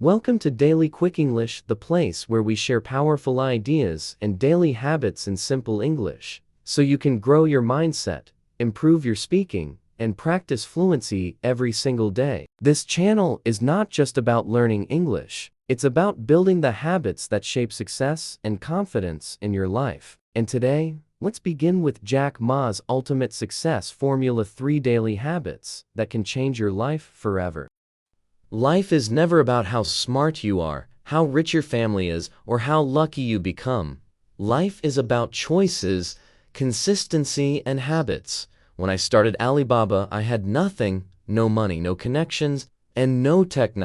Welcome to Daily Quick English, the place where we share powerful ideas and daily habits in simple English, so you can grow your mindset, improve your speaking, and practice fluency every single day. This channel is not just about learning English, it's about building the habits that shape success and confidence in your life. And today, let's begin with Jack Ma's ultimate success formula: 3 daily habits that can change your life forever. Life is never about how smart you are, how rich your family is, or how lucky you become. Life is about choices, consistency, and habits. When I started Alibaba, I had nothing, no money, no connections, and no technology.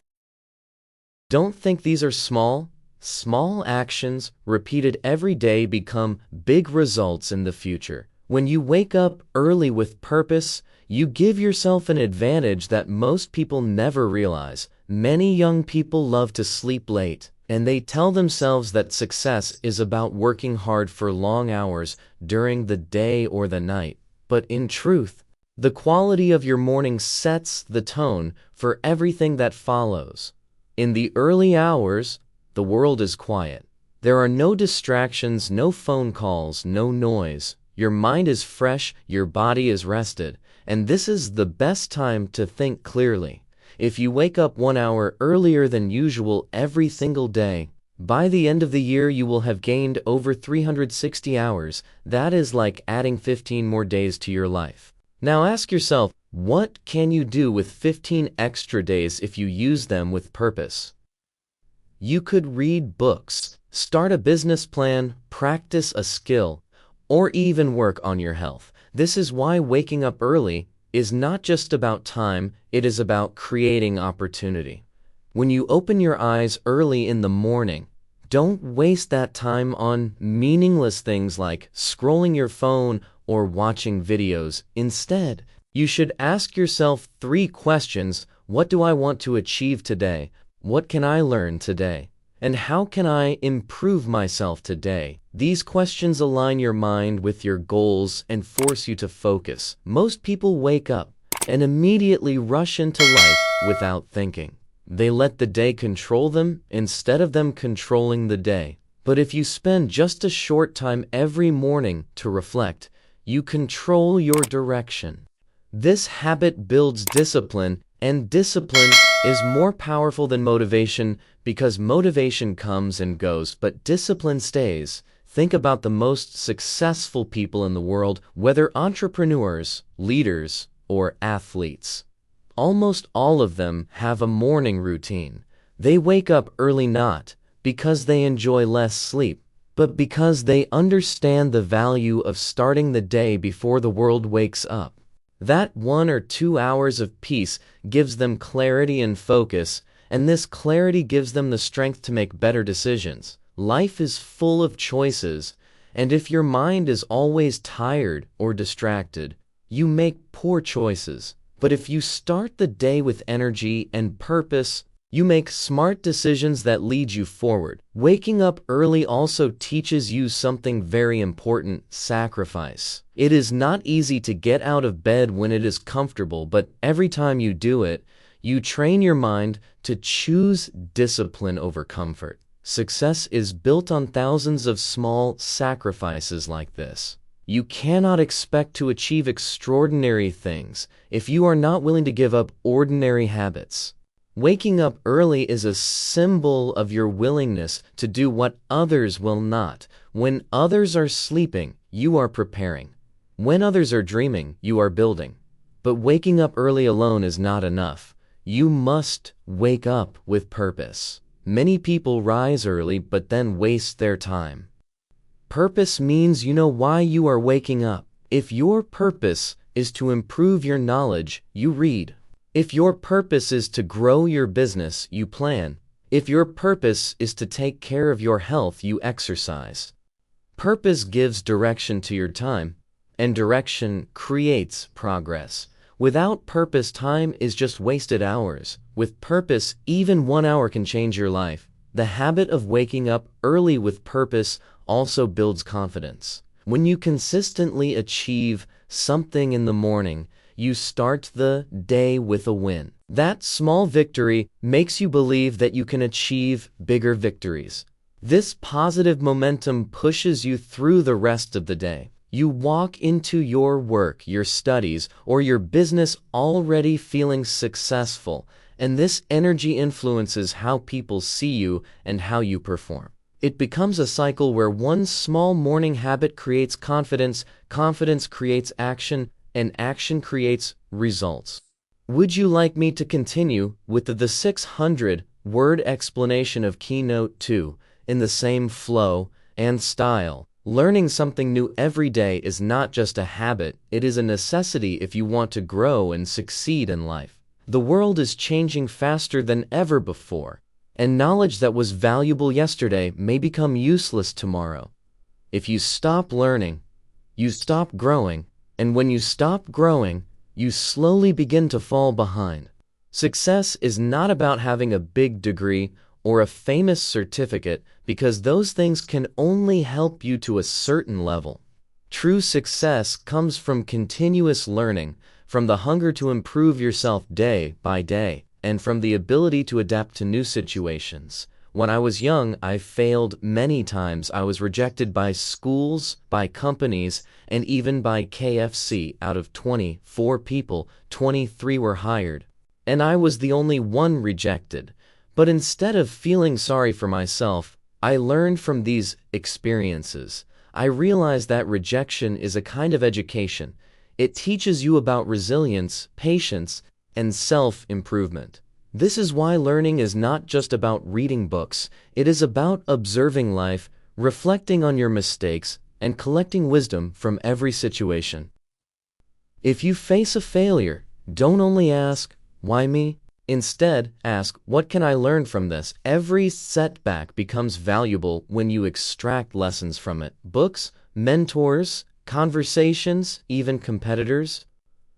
Don't think these are small. Small actions, repeated every day, become big results in the future. When you wake up early with purpose, you give yourself an advantage that most people never realize. Many young people love to sleep late, and they tell themselves that success is about working hard for long hours during the day or the night. But in truth, the quality of your morning sets the tone for everything that follows. In the early hours, the world is quiet. There are no distractions, no phone calls, no noise. Your mind is fresh, your body is rested, and this is the best time to think clearly. If you wake up 1 hour earlier than usual every single day, by the end of the year you will have gained over 360 hours. That is like adding 15 more days to your life. Now ask yourself, what can you do with 15 extra days if you use them with purpose? You could read books, start a business plan, practice a skill, or even work on your health. This is why waking up early is not just about time, it is about creating opportunity. When you open your eyes early in the morning, don't waste that time on meaningless things like scrolling your phone or watching videos. Instead, you should ask yourself 3 questions. What do I want to achieve today? What can I learn today? And how can I improve myself today? These questions align your mind with your goals and force you to focus. Most people wake up and immediately rush into life without thinking. They let the day control them instead of them controlling the day. But if you spend just a short time every morning to reflect, you control your direction. This habit builds discipline, and discipline is more powerful than motivation because motivation comes and goes, but discipline stays. Think about the most successful people in the world, whether entrepreneurs, leaders, or athletes. Almost all of them have a morning routine. They wake up early not because they enjoy less sleep, but because they understand the value of starting the day before the world wakes up. That 1 or 2 hours of peace gives them clarity and focus, and this clarity gives them the strength to make better decisions. Life is full of choices, and if your mind is always tired or distracted, you make poor choices. But if you start the day with energy and purpose, you make smart decisions that lead you forward. Waking up early also teaches you something very important: sacrifice. It is not easy to get out of bed when it is comfortable, but every time you do it, you train your mind to choose discipline over comfort. Success is built on thousands of small sacrifices like this. You cannot expect to achieve extraordinary things if you are not willing to give up ordinary habits. Waking up early is a symbol of your willingness to do what others will not. When others are sleeping, you are preparing. When others are dreaming, you are building. But waking up early alone is not enough. You must wake up with purpose. Many people rise early but then waste their time. Purpose means you know why you are waking up. If your purpose is to improve your knowledge, you read. If your purpose is to grow your business, you plan. If your purpose is to take care of your health, you exercise. Purpose gives direction to your time, and direction creates progress. Without purpose, time is just wasted hours. With purpose, even 1 hour can change your life. The habit of waking up early with purpose also builds confidence. When you consistently achieve something in the morning, you start the day with a win. That small victory makes you believe that you can achieve bigger victories. This positive momentum pushes you through the rest of the day. You walk into your work, your studies, or your business already feeling successful, and this energy influences how people see you and how you perform. It becomes a cycle where one small morning habit creates confidence, confidence creates action, and action creates results. Would you like me to continue with the 600-word explanation of Keynote 2 in the same flow and style? Learning something new every day is not just a habit, it is a necessity if you want to grow and succeed in life. The world is changing faster than ever before, and knowledge that was valuable yesterday may become useless tomorrow. If you stop learning, you stop growing, and when you stop growing, you slowly begin to fall behind. Success is not about having a big degree or a famous certificate, because those things can only help you to a certain level. True success comes from continuous learning, from the hunger to improve yourself day by day, and from the ability to adapt to new situations. When I was young, I failed many times. I was rejected by schools, by companies, and even by KFC. Out of 24 people, 23 were hired, and I was the only one rejected. But instead of feeling sorry for myself, I learned from these experiences. I realized that rejection is a kind of education. It teaches you about resilience, patience, and self-improvement. This is why learning is not just about reading books. It is about observing life, reflecting on your mistakes, and collecting wisdom from every situation. If you face a failure, don't only ask, "Why me?" Instead, ask, "What can I learn from this?" Every setback becomes valuable when you extract lessons from it. Books, mentors, conversations, even competitors,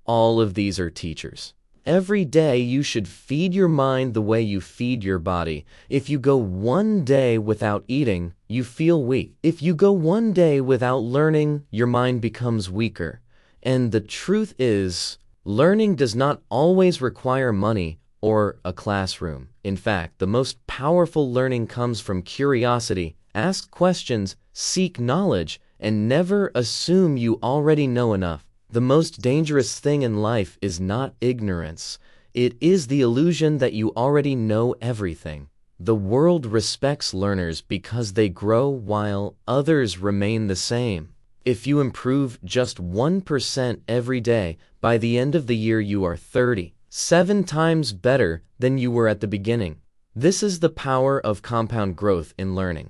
all of these are teachers. Every day you should feed your mind the way you feed your body. If you go one day without eating, you feel weak. If you go one day without learning, your mind becomes weaker. And the truth is, learning does not always require money or a classroom. In fact, the most powerful learning comes from curiosity. Ask questions, seek knowledge, and never assume you already know enough. The most dangerous thing in life is not ignorance. It is the illusion that you already know everything. The world respects learners because they grow while others remain the same. If you improve just 1% every day, by the end of the year you are 37 times better than you were at the beginning. This is the power of compound growth in learning.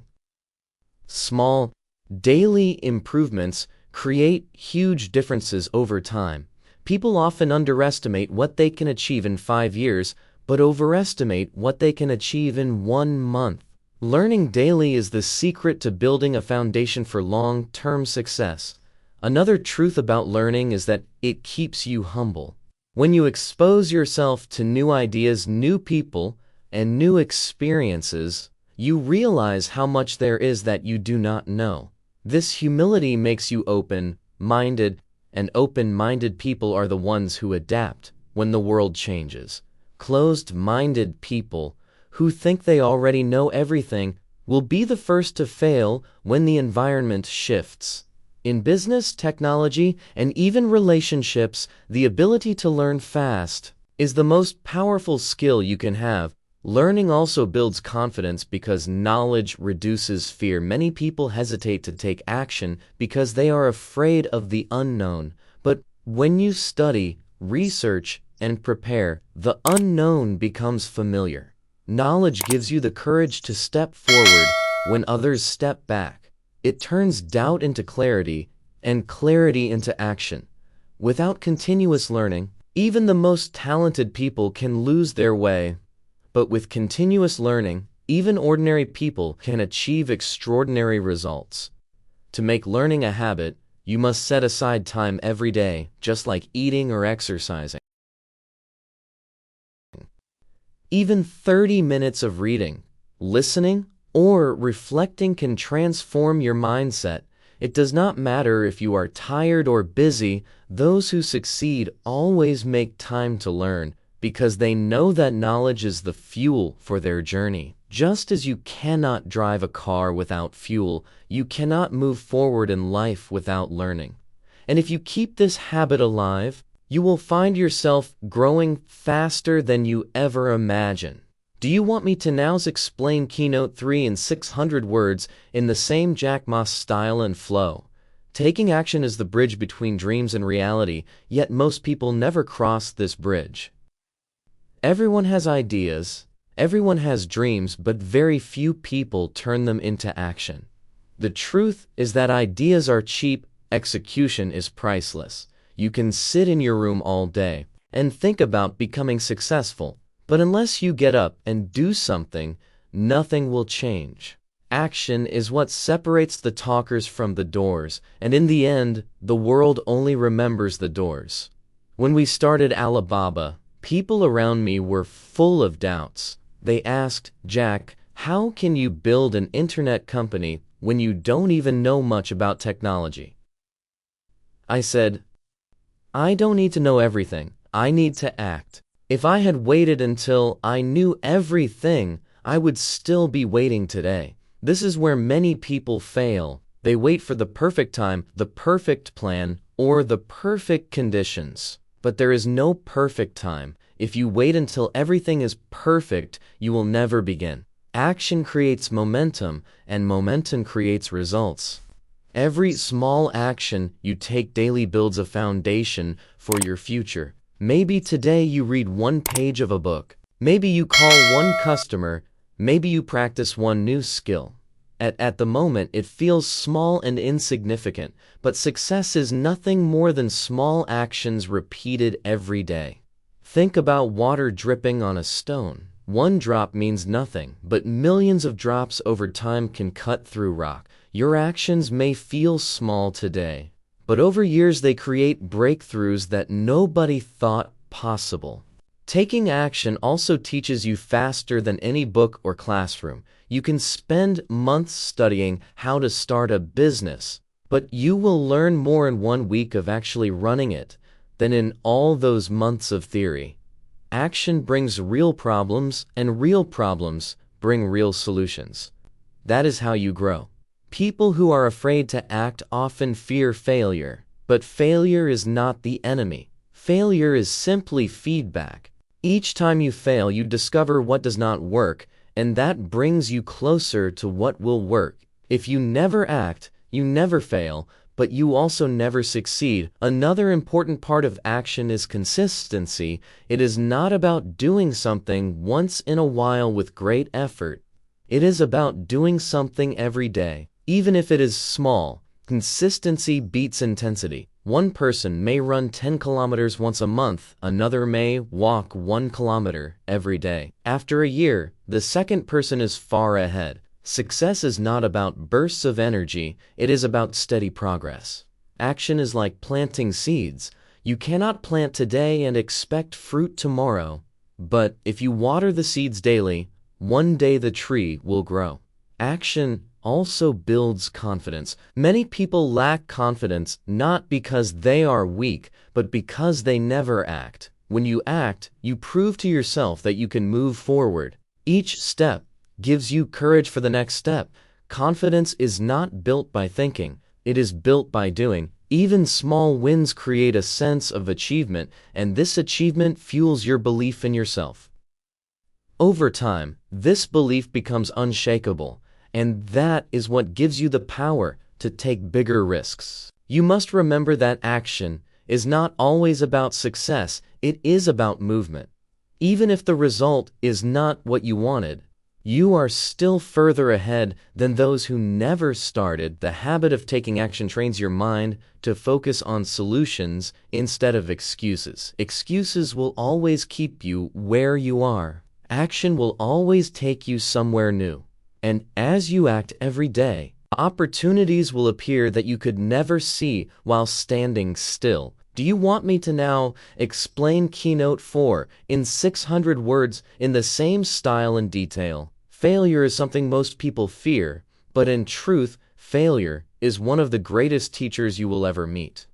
Small, daily improvements create huge differences over time. People often underestimate what they can achieve in 5 years, but overestimate what they can achieve in 1 month. Learning daily is the secret to building a foundation for long-term success. Another truth about learning is that it keeps you humble. When you expose yourself to new ideas, new people, and new experiences, you realize how much there is that you do not know. This humility makes you open-minded, and open-minded people are the ones who adapt when the world changes. Closed-minded people who think they already know everything will be the first to fail when the environment shifts. In business, technology, and even relationships, the ability to learn fast is the most powerful skill you can have. Learning also builds confidence because knowledge reduces fear. Many people hesitate to take action because they are afraid of the unknown. But when you study, research, and prepare, the unknown becomes familiar. Knowledge gives you the courage to step forward when others step back. It turns doubt into clarity and clarity into action. Without continuous learning, even the most talented people can lose their way. But with continuous learning, even ordinary people can achieve extraordinary results. To make learning a habit, you must set aside time every day, just like eating or exercising. Even 30 minutes of reading, listening, or reflecting can transform your mindset. It does not matter if you are tired or busy, those who succeed always make time to learn, because they know that knowledge is the fuel for their journey. Just as you cannot drive a car without fuel, you cannot move forward in life without learning. And if you keep this habit alive, you will find yourself growing faster than you ever imagined. Do you want me to now explain Keynote 3 in 600 words in the same Jack Ma style and flow? Taking action is the bridge between dreams and reality, yet most people never cross this bridge. Everyone has ideas, everyone has dreams, but very few people turn them into action. The truth is that ideas are cheap, execution is priceless. You can sit in your room all day and think about becoming successful, but unless you get up and do something, nothing will change. Action is what separates the talkers from the doors, and in the end, the world only remembers the doors. When we started Alibaba, people around me were full of doubts. They asked, "Jack, how can you build an internet company when you don't even know much about technology?" I said, "I don't need to know everything. I need to act." If I had waited until I knew everything, I would still be waiting today. This is where many people fail. They wait for the perfect time, the perfect plan, or the perfect conditions. But there is no perfect time. If you wait until everything is perfect, you will never begin. Action creates momentum, and momentum creates results. Every small action you take daily builds a foundation for your future. Maybe today you read one page of a book. Maybe you call one customer. Maybe you practice one new skill. At the moment, it feels small and insignificant, but success is nothing more than small actions repeated every day. Think about water dripping on a stone. One drop means nothing, but millions of drops over time can cut through rock. Your actions may feel small today, but over years they create breakthroughs that nobody thought possible. Taking action also teaches you faster than any book or classroom. You can spend months studying how to start a business, but you will learn more in 1 week of actually running it than in all those months of theory. Action brings real problems, and real problems bring real solutions. That is how you grow. People who are afraid to act often fear failure, but failure is not the enemy. Failure is simply feedback. Each time you fail, you discover what does not work, and that brings you closer to what will work. If you never act, you never fail, but you also never succeed. Another important part of action is consistency. It is not about doing something once in a while with great effort. It is about doing something every day. Even if it is small, consistency beats intensity. One person may run 10 kilometers once a month, another may walk 1 kilometer every day. After a year, the second person is far ahead. Success is not about bursts of energy, it is about steady progress. Action is like planting seeds. You cannot plant today and expect fruit tomorrow, but if you water the seeds daily, one day the tree will grow. Action also builds confidence. Many people lack confidence not because they are weak, but because they never act. When you act, you prove to yourself that you can move forward. Each step gives you courage for the next step. Confidence is not built by thinking, it is built by doing. Even small wins create a sense of achievement, and this achievement fuels your belief in yourself. Over time, this belief becomes unshakable, and that is what gives you the power to take bigger risks. You must remember that action is not always about success, it is about movement. Even if the result is not what you wanted, you are still further ahead than those who never started. The habit of taking action trains your mind to focus on solutions instead of excuses. Excuses will always keep you where you are. Action will always take you somewhere new. And as you act every day, opportunities will appear that you could never see while standing still. Do you want me to now explain Keynote 4 in 600 words in the same style and detail? Failure is something most people fear, but in truth, failure is one of the greatest teachers you will ever meet.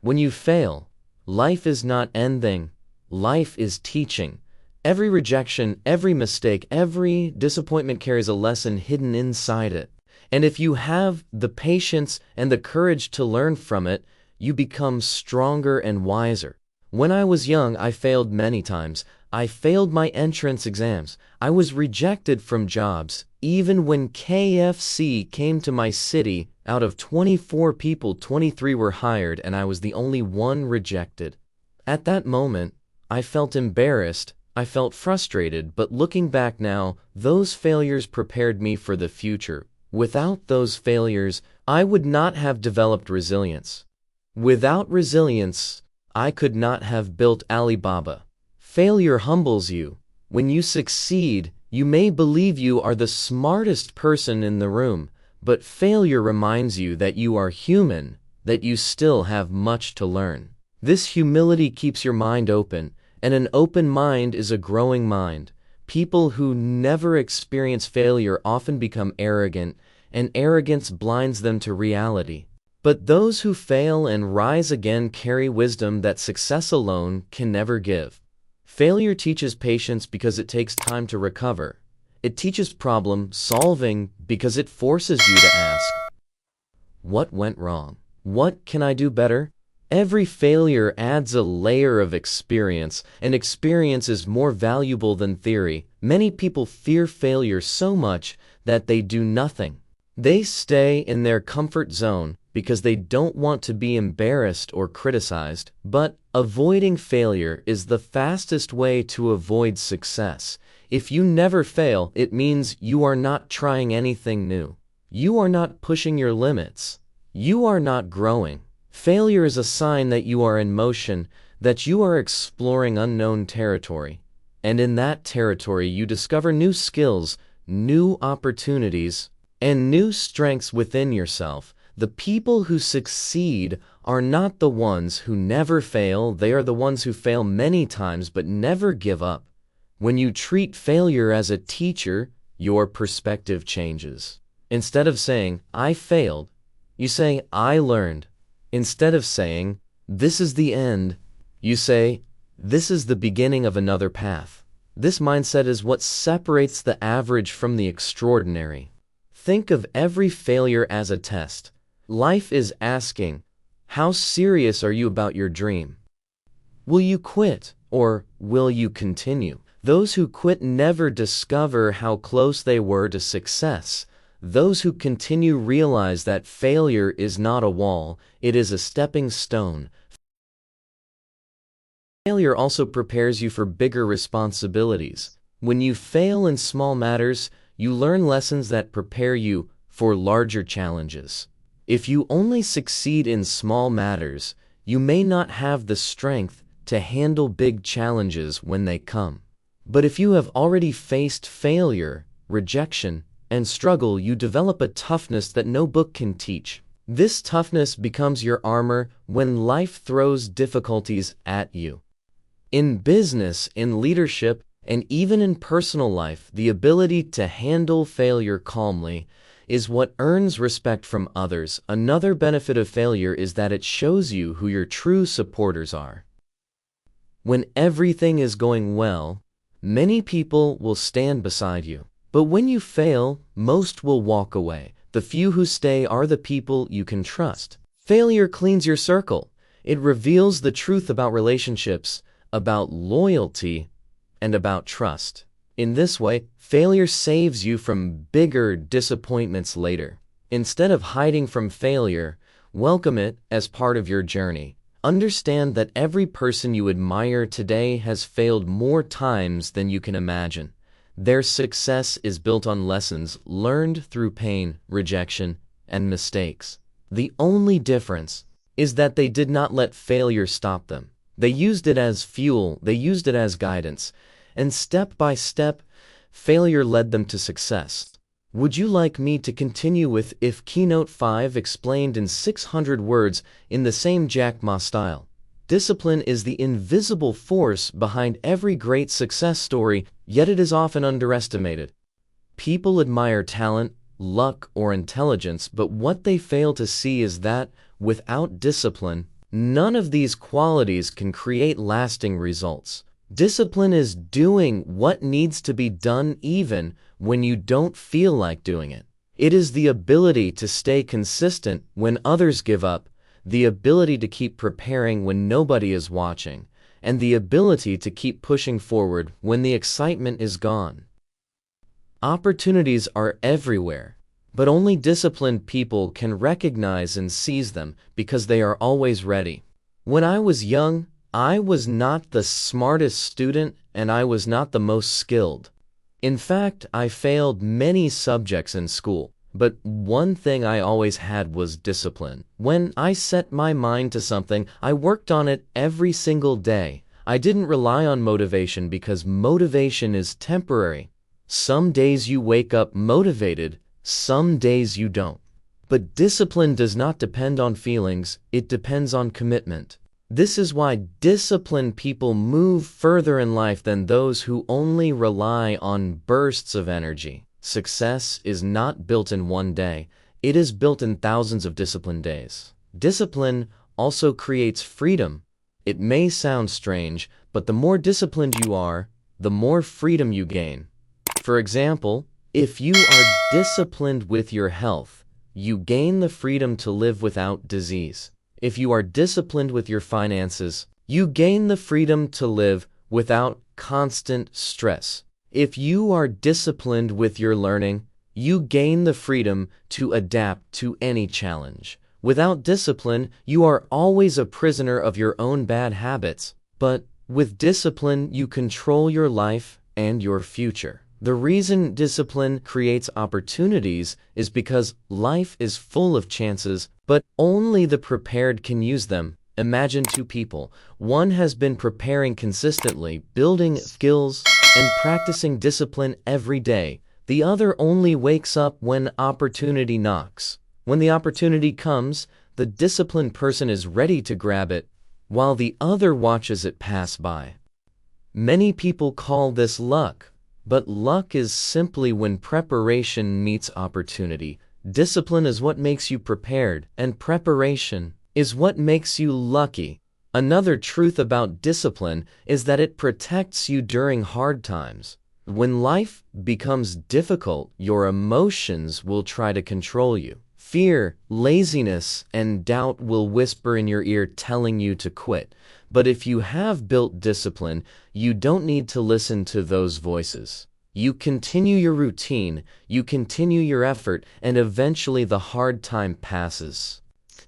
When you fail, life is not ending, Life is teaching. Every rejection, every mistake, every disappointment carries a lesson hidden inside it. And if you have the patience and the courage to learn from it, you become stronger and wiser. When I was young, I failed many times. I failed my entrance exams. I was rejected from jobs. Even when KFC came to my city, out of 24 people, 23 were hired, and I was the only one rejected. At that moment, I felt embarrassed. I felt frustrated, but looking back now, those failures prepared me for the future. Without those failures, I would not have developed resilience. Without resilience, I could not have built Alibaba. Failure humbles you. When you succeed, you may believe you are the smartest person in the room, but failure reminds you that you are human, that you still have much to learn. This humility keeps your mind open, and an open mind is a growing mind. People who never experience failure often become arrogant, and arrogance blinds them to reality. But those who fail and rise again carry wisdom that success alone can never give. Failure teaches patience because it takes time to recover. It teaches problem solving because it forces you to ask, what went wrong? What can I do better? Every failure adds a layer of experience, and experience is more valuable than theory. Many people fear failure so much that they do nothing. They stay in their comfort zone because they don't want to be embarrassed or criticized. But avoiding failure is the fastest way to avoid success. If you never fail, it means you are not trying anything new. You are not pushing your limits. You are not growing. Failure is a sign that you are in motion, that you are exploring unknown territory. And in that territory, you discover new skills, new opportunities, and new strengths within yourself. The people who succeed are not the ones who never fail. They are the ones who fail many times but never give up. When you treat failure as a teacher, your perspective changes. Instead of saying, I failed, you say, I learned. Instead of saying, this is the end, you say, this is the beginning of another path. This mindset is what separates the average from the extraordinary. Think of every failure as a test. Life is asking, how serious are you about your dream? Will you quit, or will you continue? Those who quit never discover how close they were to success. Those who continue realize that failure is not a wall, it is a stepping stone. Failure also prepares you for bigger responsibilities. When you fail in small matters, you learn lessons that prepare you for larger challenges. If you only succeed in small matters, you may not have the strength to handle big challenges when they come. But if you have already faced failure, rejection, and struggle, you develop a toughness that no book can teach. This toughness becomes your armor when life throws difficulties at you. In business, in leadership, and even in personal life, the ability to handle failure calmly is what earns respect from others. Another benefit of failure is that it shows you who your true supporters are. When everything is going well, many people will stand beside you. But when you fail, most will walk away. The few who stay are the people you can trust. Failure cleans your circle. It reveals the truth about relationships, about loyalty, and about trust. In this way, failure saves you from bigger disappointments later. Instead of hiding from failure, welcome it as part of your journey. Understand that every person you admire today has failed more times than you can imagine. Their success is built on lessons learned through pain, rejection, and mistakes. The only difference is that they did not let failure stop them. They used it as fuel, they used it as guidance, and step by step, failure led them to success. Would you like me to continue with If Keynote 5 explained in 600 words in the same Jack Ma style? Discipline is the invisible force behind every great success story, yet it is often underestimated. People admire talent, luck, or intelligence, but what they fail to see is that, without discipline, none of these qualities can create lasting results. Discipline is doing what needs to be done even when you don't feel like doing it. It is the ability to stay consistent when others give up, the ability to keep preparing when nobody is watching, and the ability to keep pushing forward when the excitement is gone. Opportunities are everywhere, but only disciplined people can recognize and seize them because they are always ready. When I was young, I was not the smartest student and I was not the most skilled. In fact, I failed many subjects in school, but one thing I always had was discipline. When I set my mind to something, I worked on it every single day. I didn't rely on motivation because motivation is temporary. Some days you wake up motivated, some days you don't. But discipline does not depend on feelings, it depends on commitment. This is why disciplined people move further in life than those who only rely on bursts of energy. Success is not built in one day, it is built in thousands of disciplined days. Discipline also creates freedom. It may sound strange, but the more disciplined you are, the more freedom you gain. For example, if you are disciplined with your health, you gain the freedom to live without disease. If you are disciplined with your finances, you gain the freedom to live without constant stress. If you are disciplined with your learning, you gain the freedom to adapt to any challenge. Without discipline, you are always a prisoner of your own bad habits. But with discipline, you control your life and your future. The reason discipline creates opportunities is because life is full of chances, but only the prepared can use them. Imagine two people. One has been preparing consistently, building skills, and practicing discipline every day. The other only wakes up when opportunity knocks. When the opportunity comes, the disciplined person is ready to grab it, while the other watches it pass by. Many people call this luck. But luck is simply when preparation meets opportunity. Discipline is what makes you prepared, and preparation is what makes you lucky. Another truth about discipline is that it protects you during hard times. When life becomes difficult, your emotions will try to control you. Fear, laziness, and doubt will whisper in your ear telling you to quit. But if you have built discipline, you don't need to listen to those voices. You continue your routine, you continue your effort, and eventually the hard time passes.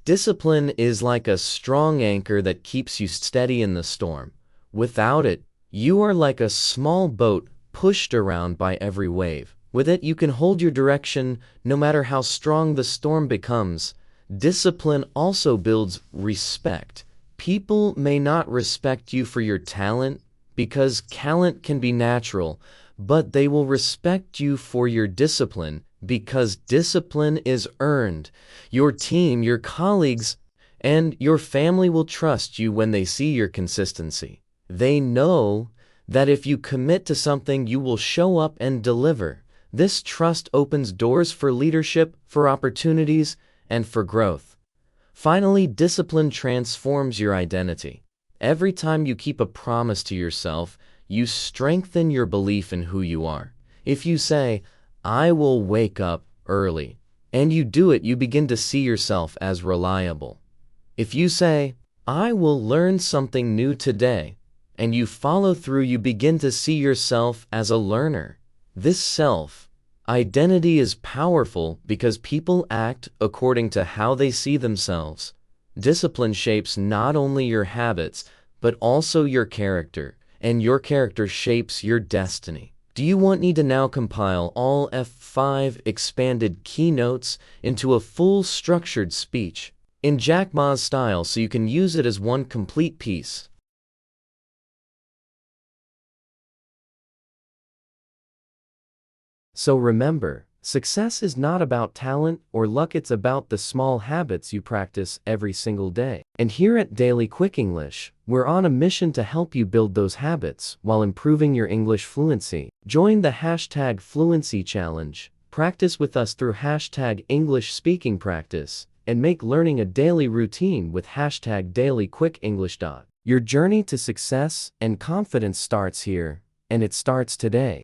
Discipline is like a strong anchor that keeps you steady in the storm. Without it, you are like a small boat pushed around by every wave. With it, you can hold your direction no matter how strong the storm becomes. Discipline also builds respect. People may not respect you for your talent because talent can be natural, but they will respect you for your discipline because discipline is earned. Your team, your colleagues, and your family will trust you when they see your consistency. They know that if you commit to something, you will show up and deliver. This trust opens doors for leadership, for opportunities, and for growth. Finally, discipline transforms your identity. Every time you keep a promise to yourself, you strengthen your belief in who you are. If you say, "I will wake up early," and you do it, you begin to see yourself as reliable. If you say, "I will learn something new today," and you follow through, you begin to see yourself as a learner. This self-identity is powerful because people act according to how they see themselves. Discipline shapes not only your habits, but also your character, and your character shapes your destiny. Do you want me to now compile all F5 expanded keynotes into a full structured speech in Jack Ma's style so you can use it as one complete piece? So remember, success is not about talent or luck, it's about the small habits you practice every single day. And here at Daily Quick English, we're on a mission to help you build those habits while improving your English fluency. Join the #Fluency Challenge, practice with us through #English Speaking Practice, and make learning a daily routine with #DailyQuickEnglish. Your journey to success and confidence starts here, and it starts today.